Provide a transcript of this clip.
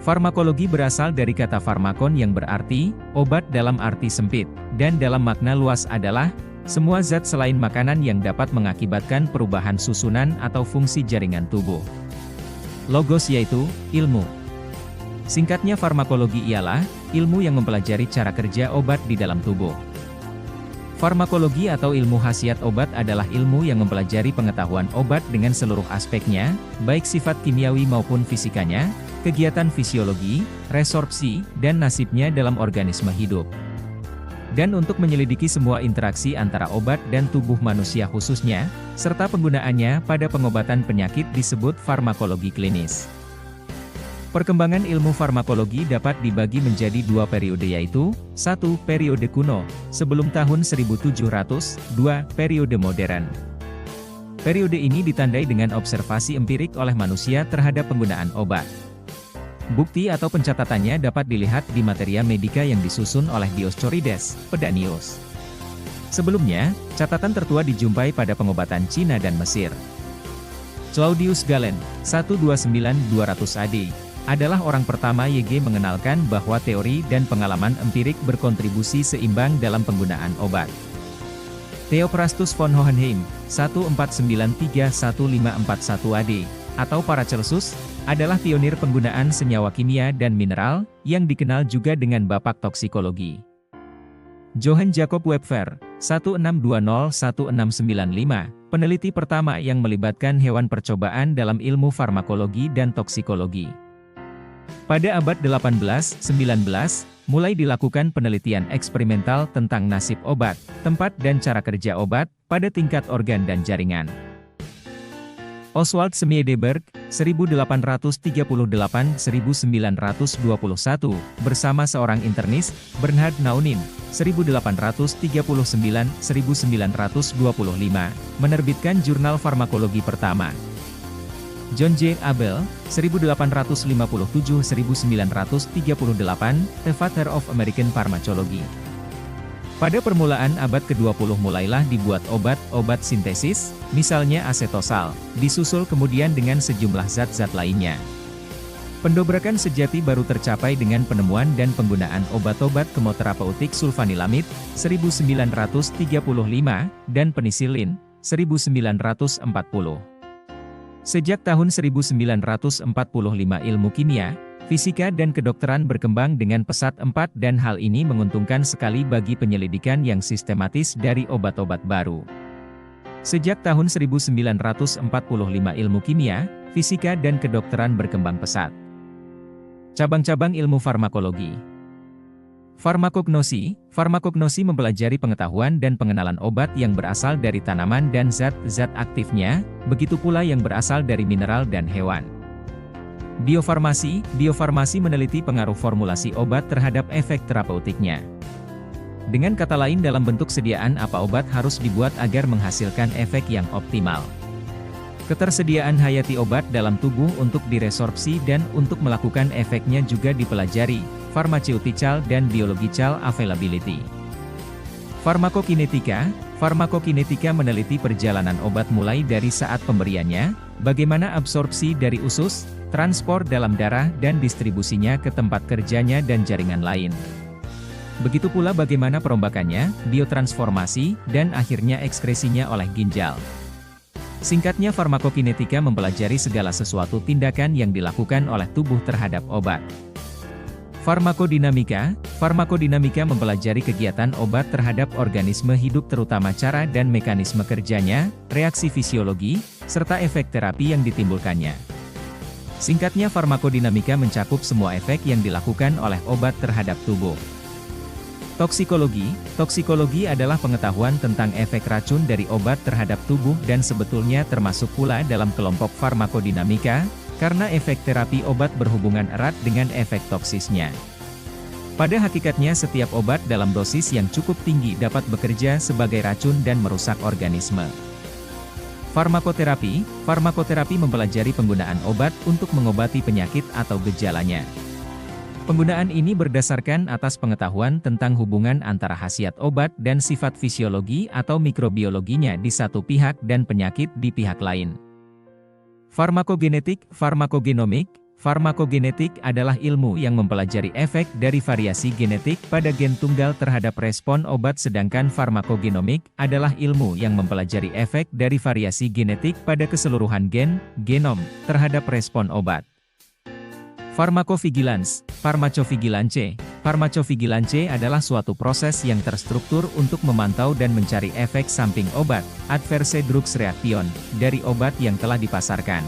Farmakologi berasal dari kata farmakon yang berarti obat dalam arti sempit, dan dalam makna luas adalah semua zat selain makanan yang dapat mengakibatkan perubahan susunan atau fungsi jaringan tubuh. Logos yaitu ilmu. Singkatnya, farmakologi ialah ilmu yang mempelajari cara kerja obat di dalam tubuh. Farmakologi atau ilmu khasiat obat adalah ilmu yang mempelajari pengetahuan obat dengan seluruh aspeknya, baik sifat kimiawi maupun fisikanya, kegiatan fisiologi, resorpsi, dan nasibnya dalam organisme hidup. Dan untuk menyelidiki semua interaksi antara obat dan tubuh manusia khususnya, serta penggunaannya pada pengobatan penyakit disebut farmakologi klinis. Perkembangan ilmu farmakologi dapat dibagi menjadi dua periode yaitu, 1. Periode kuno, sebelum tahun 1700, 2. Periode modern. Periode ini ditandai dengan observasi empirik oleh manusia terhadap penggunaan obat. Bukti atau pencatatannya dapat dilihat di Materia Medica yang disusun oleh Dioscorides, Pedanius. Sebelumnya, catatan tertua dijumpai pada pengobatan Cina dan Mesir. Claudius Galen, 129-200 AD, adalah orang pertama YG mengenalkan bahwa teori dan pengalaman empirik berkontribusi seimbang dalam penggunaan obat. Theophrastus von Hohenheim, 1493-1541 AD, atau Paracelsus, adalah pionir penggunaan senyawa kimia dan mineral, yang dikenal juga dengan bapak toksikologi. Johann Jakob Wepfer, 1620-1695, peneliti pertama yang melibatkan hewan percobaan dalam ilmu farmakologi dan toksikologi. Pada abad 18-19, mulai dilakukan penelitian eksperimental tentang nasib obat, tempat dan cara kerja obat, pada tingkat organ dan jaringan. Oswald Smedberg, 1838-1921, bersama seorang internis, Bernhard Naunin, 1839-1925, menerbitkan jurnal farmakologi pertama. John J. Abel, 1857-1938, The Father of American Pharmacology. Pada permulaan abad ke-20 mulailah dibuat obat-obat sintesis, misalnya asetosal, disusul kemudian dengan sejumlah zat-zat lainnya. Pendobrakan sejati baru tercapai dengan penemuan dan penggunaan obat-obat kemoterapeutik sulfanilamid, 1935, dan penisilin, 1940. Sejak tahun 1945 ilmu kimia, fisika dan kedokteran berkembang dengan pesat dan hal ini menguntungkan sekali bagi penyelidikan yang sistematis dari obat-obat baru. Sejak tahun 1945 ilmu kimia, fisika dan kedokteran berkembang pesat. Cabang-cabang ilmu farmakologi. Farmakognosi mempelajari pengetahuan dan pengenalan obat yang berasal dari tanaman dan zat-zat aktifnya, begitu pula yang berasal dari mineral dan hewan. Biofarmasi meneliti pengaruh formulasi obat terhadap efek terapeutiknya. Dengan kata lain, dalam bentuk sediaan apa obat harus dibuat agar menghasilkan efek yang optimal. Ketersediaan hayati obat dalam tubuh untuk diresorpsi dan untuk melakukan efeknya juga dipelajari, pharmaceutical dan biological availability. Farmakokinetika meneliti perjalanan obat mulai dari saat pemberiannya, bagaimana absorpsi dari usus, transport dalam darah dan distribusinya ke tempat kerjanya dan jaringan lain. Begitu pula bagaimana perombakannya, biotransformasi, dan akhirnya ekskresinya oleh ginjal. Singkatnya, farmakokinetika mempelajari segala sesuatu tindakan yang dilakukan oleh tubuh terhadap obat. Farmakodinamika mempelajari kegiatan obat terhadap organisme hidup terutama cara dan mekanisme kerjanya, reaksi fisiologi, serta efek terapi yang ditimbulkannya. Singkatnya, farmakodinamika mencakup semua efek yang dilakukan oleh obat terhadap tubuh. Toksikologi adalah pengetahuan tentang efek racun dari obat terhadap tubuh dan sebetulnya termasuk pula dalam kelompok farmakodinamika, karena efek terapi obat berhubungan erat dengan efek toksisnya. Pada hakikatnya setiap obat dalam dosis yang cukup tinggi dapat bekerja sebagai racun dan merusak organisme. Farmakoterapi mempelajari penggunaan obat untuk mengobati penyakit atau gejalanya. Penggunaan ini berdasarkan atas pengetahuan tentang hubungan antara khasiat obat dan sifat fisiologi atau mikrobiologinya di satu pihak dan penyakit di pihak lain. Farmakogenomik Farmakogenetik adalah ilmu yang mempelajari efek dari variasi genetik pada gen tunggal terhadap respon obat, sedangkan farmakogenomik adalah ilmu yang mempelajari efek dari variasi genetik pada keseluruhan gen, genom, terhadap respon obat. Pharmacovigilance, Pharmacovigilance. Pharmacovigilance adalah suatu proses yang terstruktur untuk memantau dan mencari efek samping obat, adverse drugs reaction, dari obat yang telah dipasarkan.